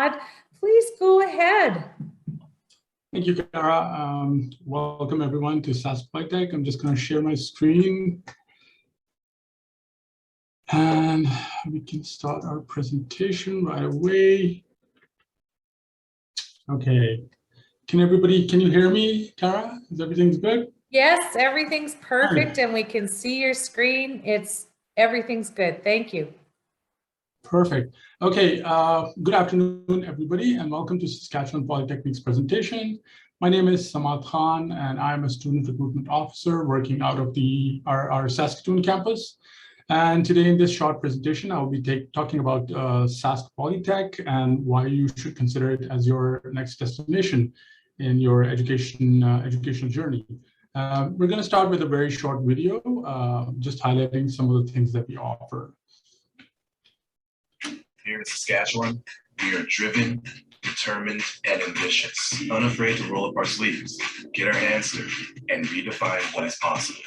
Brad, please go ahead. Thank you, Kara. Welcome everyone to Saskatchewan Polytechnic. I'm just going to share my screen and we can start our presentation right away. Okay, can you hear me, Kara? Is everything good? Yes, everything's perfect and we can see your screen. Everything's good. Thank you. Perfect. Okay, good afternoon, everybody, and welcome to Saskatchewan Polytechnic's presentation. My name is Samad Khan, and I'm a student recruitment officer working out of our Saskatoon campus. And today in this short presentation, I will be talking about Sask Polytech and why you should consider it as your next destination in your educational journey. We're going to start with a very short video, just highlighting some of the things that we offer. Here in Saskatchewan, we are driven, determined, and ambitious, unafraid to roll up our sleeves, get our hands dirty, and redefine what is possible.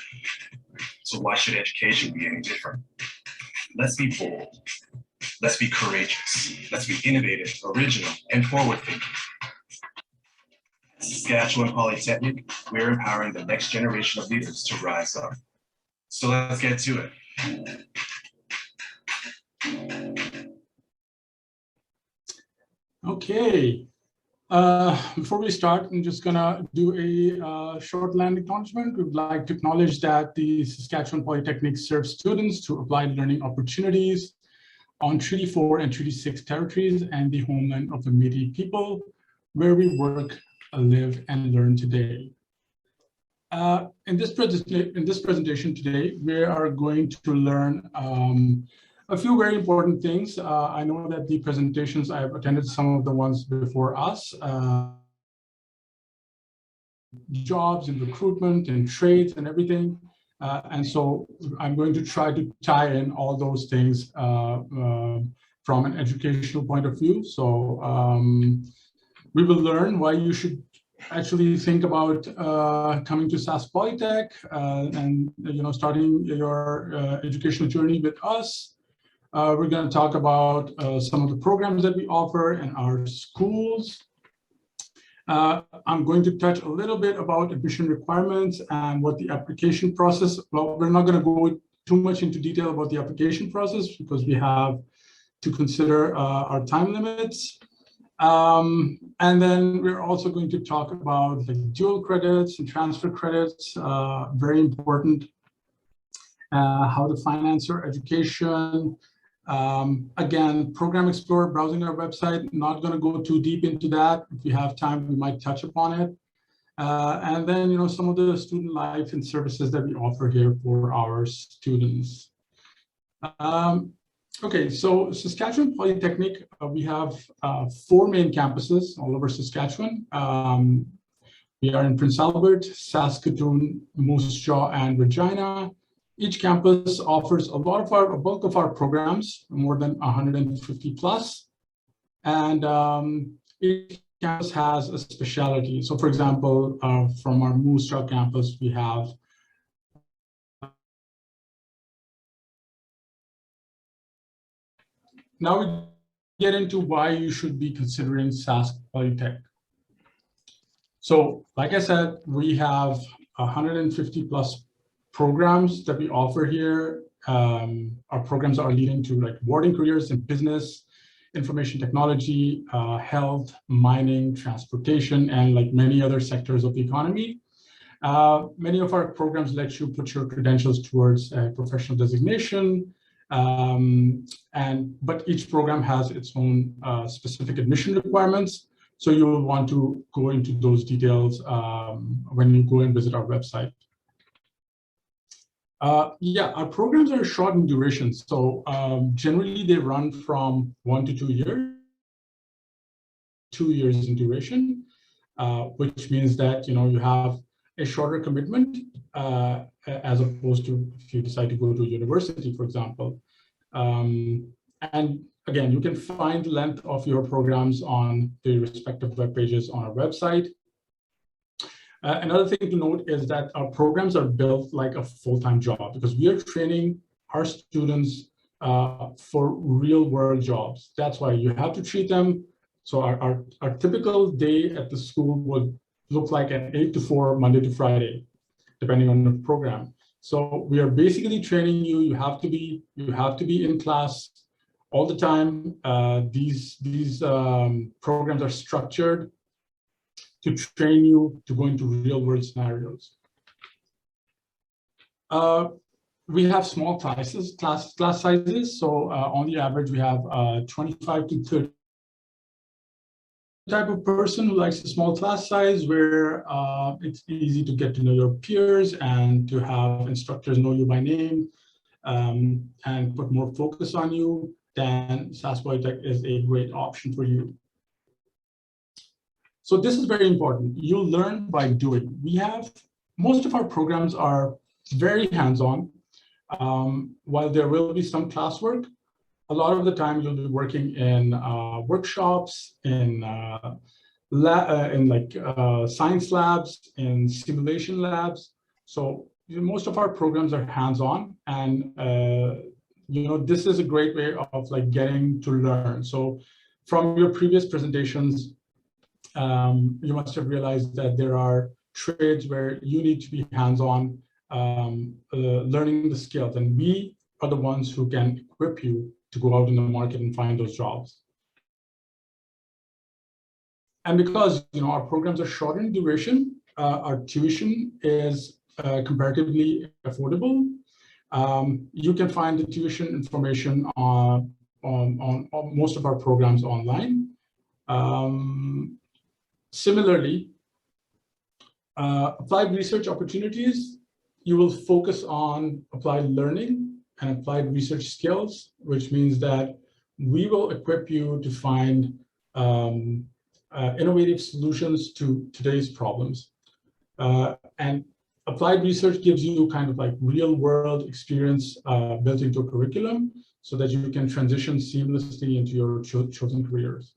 So why should education be any different? Let's be bold. Let's be courageous. Let's be innovative, original, and forward-thinking. At Saskatchewan Polytechnic, we're empowering the next generation of leaders to rise up. So let's get to it. Okay, before we start, I'm just gonna do a short land acknowledgement. We would like to acknowledge that the Saskatchewan Polytechnic serves students to applied learning opportunities on Treaty 4 and Treaty 6 territories and the homeland of the Métis people, where we work, live, and learn today. In this presentation today, we are going to learn a few very important things. I know that the presentations, I've attended some of the ones before us, jobs and recruitment and trades and everything. And so I'm going to try to tie in all those things from an educational point of view. So we will learn why you should actually think about coming to Sask Polytech and starting your educational journey with us. We're going to talk about some of the programs that we offer in our schools. I'm going to touch a little bit about admission requirements and what the application process, well, we're not going to go too much into detail about the application process because we have to consider our time limits. And then we're also going to talk about the dual credits and transfer credits, very important, how to finance your education. Again, Program Explorer, browsing our website, not going to go too deep into that. If we have time, we might touch upon it. And then, some of the student life and services that we offer here for our students. Okay, so Saskatchewan Polytechnic, we have 4 main campuses all over Saskatchewan. We are in Prince Albert, Saskatoon, Moose Jaw, and Regina. Each campus offers a bulk of our programs, more than 150 plus. And each campus has a specialty. So for example, from our Moose Jaw campus, we have now we get into why you should be considering Sask Polytech. So like I said, we have 150 plus programs that we offer here. Our programs are leading to like awarding careers in business, information technology, health, mining, transportation, and like many other sectors of the economy. Many of our programs let you put your credentials towards a professional designation, but each program has its own specific admission requirements. So you will want to go into those details when you go and visit our website. Yeah, our programs are short in duration. So generally they run from 1 to 2 years, 2 years in duration, which means that, you have a shorter commitment as opposed to if you decide to go to university, for example. And again, you can find the length of your programs on the respective web pages on our website. Another thing to note is that our programs are built like a full-time job because we are training our students for real-world jobs. That's why you have to treat them So our typical day at the school would look like an 8 to 4, Monday to Friday, depending on the program. So we are basically training you. You have to be in class all the time. These programs are structured to train you to go into real world scenarios. We have small class sizes. So on the average, we have 25 to 30 type of person who likes a small class size where it's easy to get to know your peers and to have instructors know you by name and put more focus on you, then SAS Polytech is a great option for you. So this is very important. You'll learn by doing. Most of our programs are very hands-on. While there will be some classwork, a lot of the time you'll be working in workshops, in science labs, in simulation labs. So most of our programs are hands-on, and this is a great way of getting to learn. So from your previous presentations, you must have realized that there are trades where you need to be hands-on, learning the skills, and we are the ones who can equip you to go out in the market and find those jobs. And because our programs are short in duration, our tuition is comparatively affordable. You can find the tuition information on most of our programs online. Similarly, applied research opportunities, you will focus on applied learning and applied research skills, which means that we will equip you to find innovative solutions to today's problems. And applied research gives you kind of real world experience built into a curriculum so that you can transition seamlessly into your chosen careers.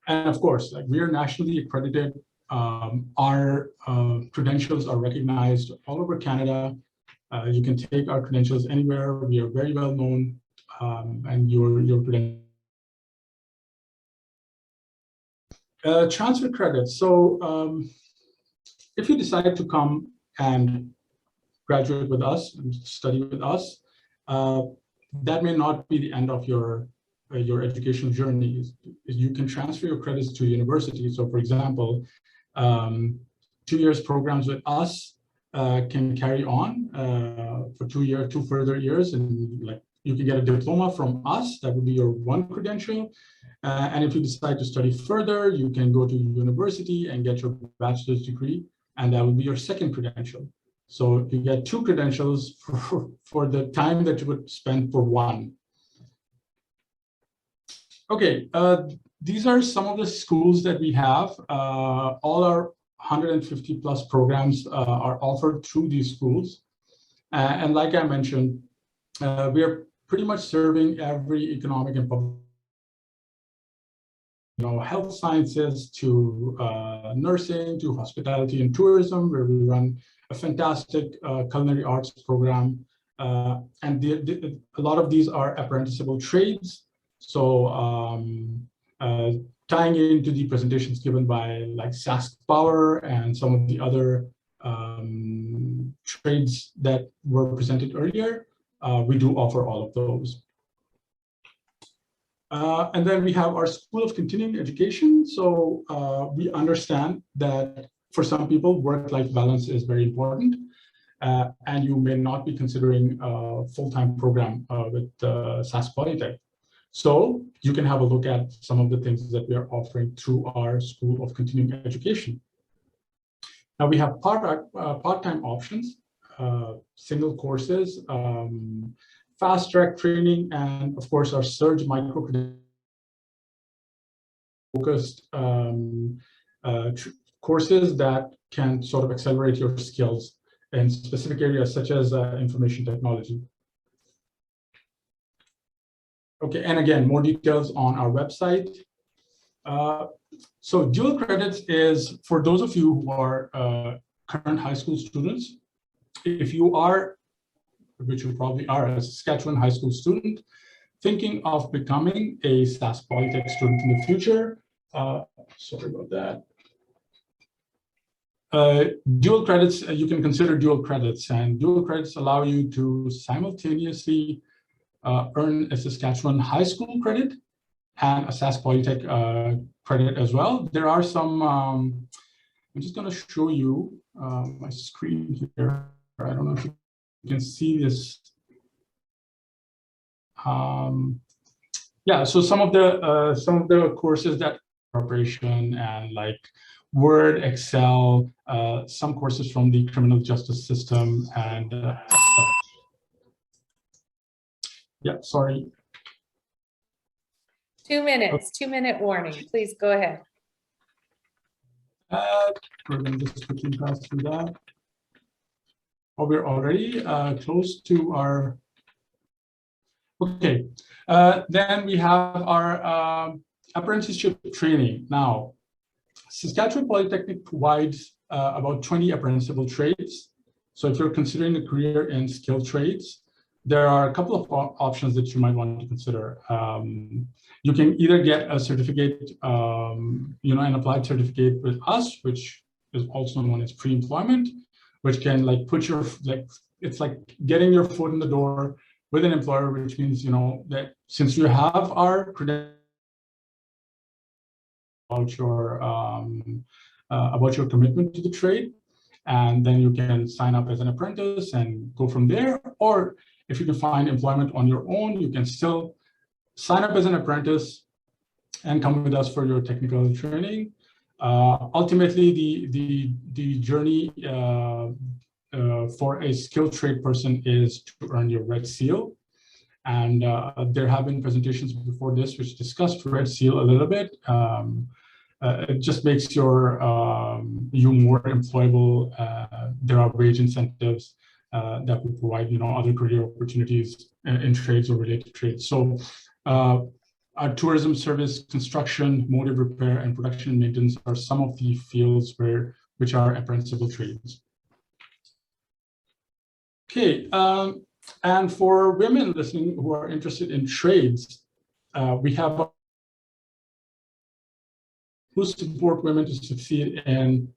And of course, we are nationally accredited. Our credentials are recognized all over Canada. You can take our credentials anywhere. We are very well known, and your credentials. Transfer credits. So if you decide to come and graduate with us and study with us, that may not be the end of your educational journey. You can transfer your credits to university. So for example, 2 years programs with us can carry on for 2 further years, and you can get a diploma from us. That would be your one credential. And if you decide to study further, you can go to university and get your bachelor's degree, and that would be your second credential. So you get 2 credentials for the time that you would spend for one. Okay, these are some of the schools that we have. All our 150 plus programs are offered through these schools. And like I mentioned, we are pretty much serving every economic and public, health sciences to nursing, to hospitality and tourism, where we run a fantastic culinary arts program. And a lot of these are apprenticeable trades. So tying into the presentations given by Sask Power and some of the other trades that were presented earlier, we do offer all of those. And then we have our School of Continuing Education. So we understand that for some people, work-life balance is very important. And you may not be considering a full-time program with SAS Polytech. So you can have a look at some of the things that we are offering through our School of Continuing Education. Now we have part-time options, single courses, fast-track training, and of course our Surge micro focused courses that can sort of accelerate your skills in specific areas such as information technology. Okay, and again, more details on our website. So dual credits is for those of you who are current high school students. If you are, which you probably are, a Saskatchewan high school student, thinking of becoming a SAS Polytech student in the future, sorry about that. Dual credits, you can consider dual credits, and dual credits allow you to simultaneously earn a Saskatchewan high school credit and a SAS Polytech credit as well. There are some, I'm just going to show you my screen here. I don't know if you can see this. Yeah, so some of the courses that operation and like Word, Excel, some courses from the criminal justice system, and yeah, sorry. 2 minutes, 2-minute warning. Please go ahead. We're going to just quickly pass through that. Oh, we're already close to our. Okay, then we have our apprenticeship training. Now, Saskatchewan Polytechnic provides about 20 apprenticeable trades. So if you're considering a career in skilled trades, there are a couple of options that you might want to consider. You can either get a certificate, an applied certificate with us, which is also known as pre-employment, which can like put your, it's like getting your foot in the door with an employer, which means, that since you have our credentials about your commitment to the trade, and then you can sign up as an apprentice and go from there. Or if you can find employment on your own, you can still sign up as an apprentice and come with us for your technical training. Ultimately, the journey for a skilled trade person is to earn your Red Seal. And there have been presentations before this which discussed Red Seal a little bit. It just makes you more employable. There are wage incentives that will provide, other career opportunities in trades or related trades. So our tourism service, construction, motive repair, and production and maintenance are some of the fields which are apprenticeable trades. Okay, and for women listening who are interested in trades, we have who support women to succeed in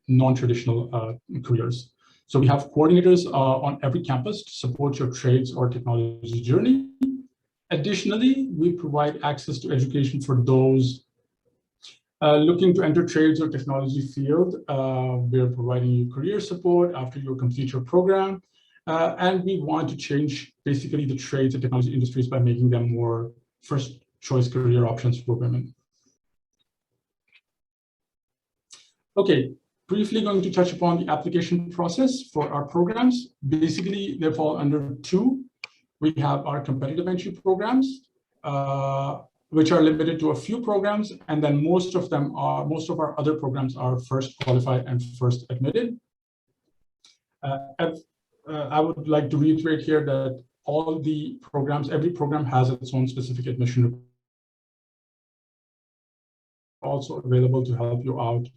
non-traditional careers. So we have coordinators on every campus to support your trades or technology journey. Additionally, we provide access to education for those looking to enter trades or technology field. We are providing you career support after you complete your program. And we want to change basically the trades and technology industries by making them more first choice career options for women. Okay, briefly going to touch upon the application process for our programs. Basically, they fall under two. We have our competitive entry programs, which are limited to a few programs, and then most of our other programs are first qualified and first admitted. I would like to reiterate here that all the programs, every program has its own specific admission, also available to help you out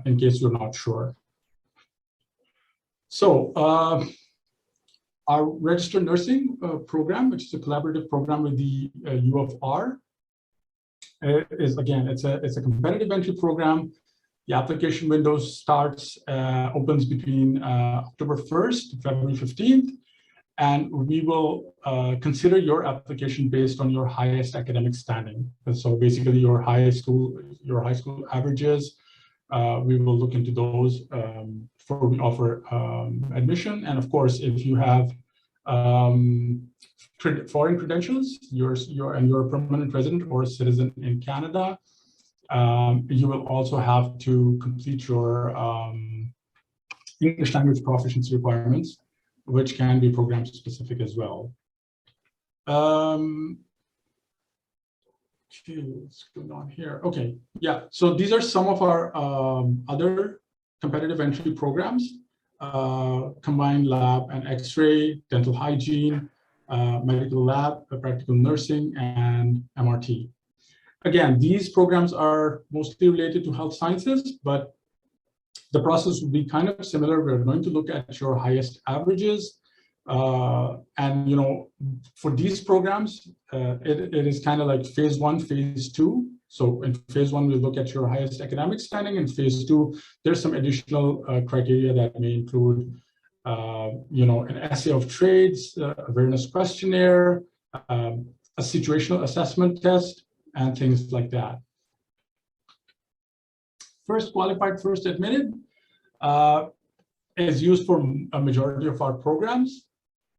in case you're not sure. So our registered nursing program, which is a collaborative program with the U of R, is again, it's a competitive entry program. The application window opens between October 1st to February 15th, and we will consider your application based on your highest academic standing. And so basically your high school averages, we will look into those before we offer admission. And of course, if you have foreign credentials, you're a permanent resident or a citizen in Canada, you will also have to complete your English language proficiency requirements, which can be program specific as well. Okay, what's going on here? Okay, yeah, so these are some of our other competitive entry programs: combined lab and X-ray, dental hygiene, medical lab, practical nursing, and MRT. Again, these programs are mostly related to health sciences, but the process will be kind of similar. We're going to look at your highest averages. And for these programs, it is kind of like phase 1, phase 2. So in phase 1, we look at your highest academic standing. In phase 2, there's some additional criteria that may include, an essay of trades, awareness questionnaire, a situational assessment test, and things like that. First qualified, first admitted is used for a majority of our programs.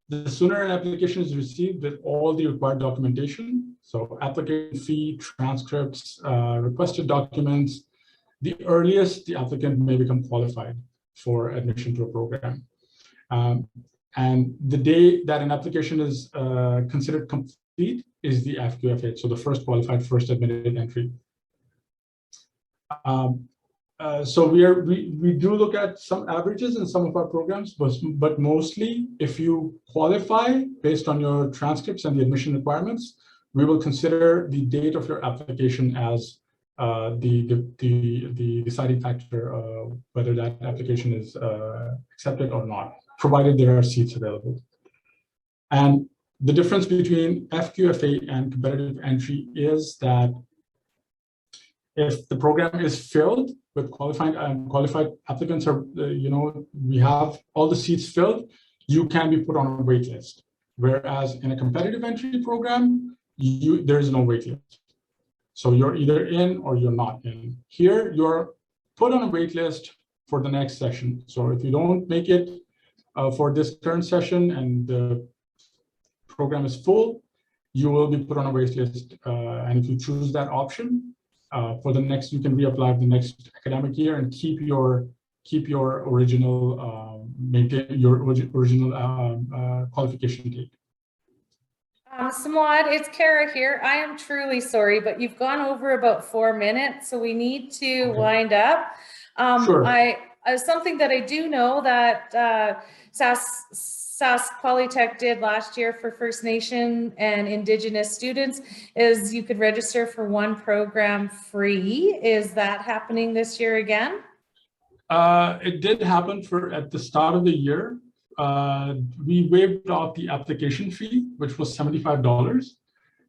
The sooner an application is received with all the required documentation, so application fee, transcripts, requested documents, the earliest the applicant may become qualified for admission to a program. And the day that an application is considered complete is the FQFA, so the first qualified, first admitted entry. So we do look at some averages in some of our programs, but mostly if you qualify based on your transcripts and the admission requirements, we will consider the date of your application as the deciding factor whether that application is accepted or not, provided there are seats available. And the difference between FQFA and competitive entry is that if the program is filled with qualified applicants, or we have all the seats filled, you can be put on a wait list. Whereas in a competitive entry program, there is no wait list. So you're either in or you're not in. Here, you're put on a wait list for the next session. So if you don't make it for this current session and the program is full, you will be put on a wait list. And if you choose that option, for the next, you can reapply the next academic year and keep your original maintain your original qualification date. Samad, it's Kara here. I am truly sorry, but you've gone over about 4 minutes, so we need to wind up. Sure. Something that I do know that Sask Polytech did last year for First Nation and Indigenous students is you could register for one program free. Is that happening this year again? It did happen at the start of the year. We waived off the application fee, which was $75,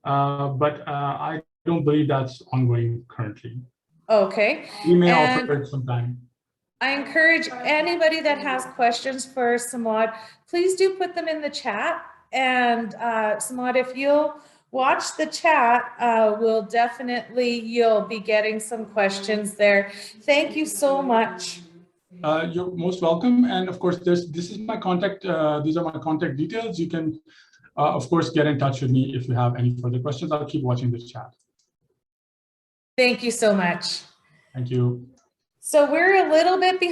but I don't believe that's ongoing currently. Okay. We may offer it sometime. I encourage anybody that has questions for Samad, please do put them in the chat. And Samad, if you'll watch the chat, you'll be getting some questions there. Thank you so much. You're most welcome. And of course, this is my contact. These are my contact details. You can, of course, get in touch with me if you have any further questions. I'll keep watching this chat. Thank you so much. Thank you. So we're a little bit behind.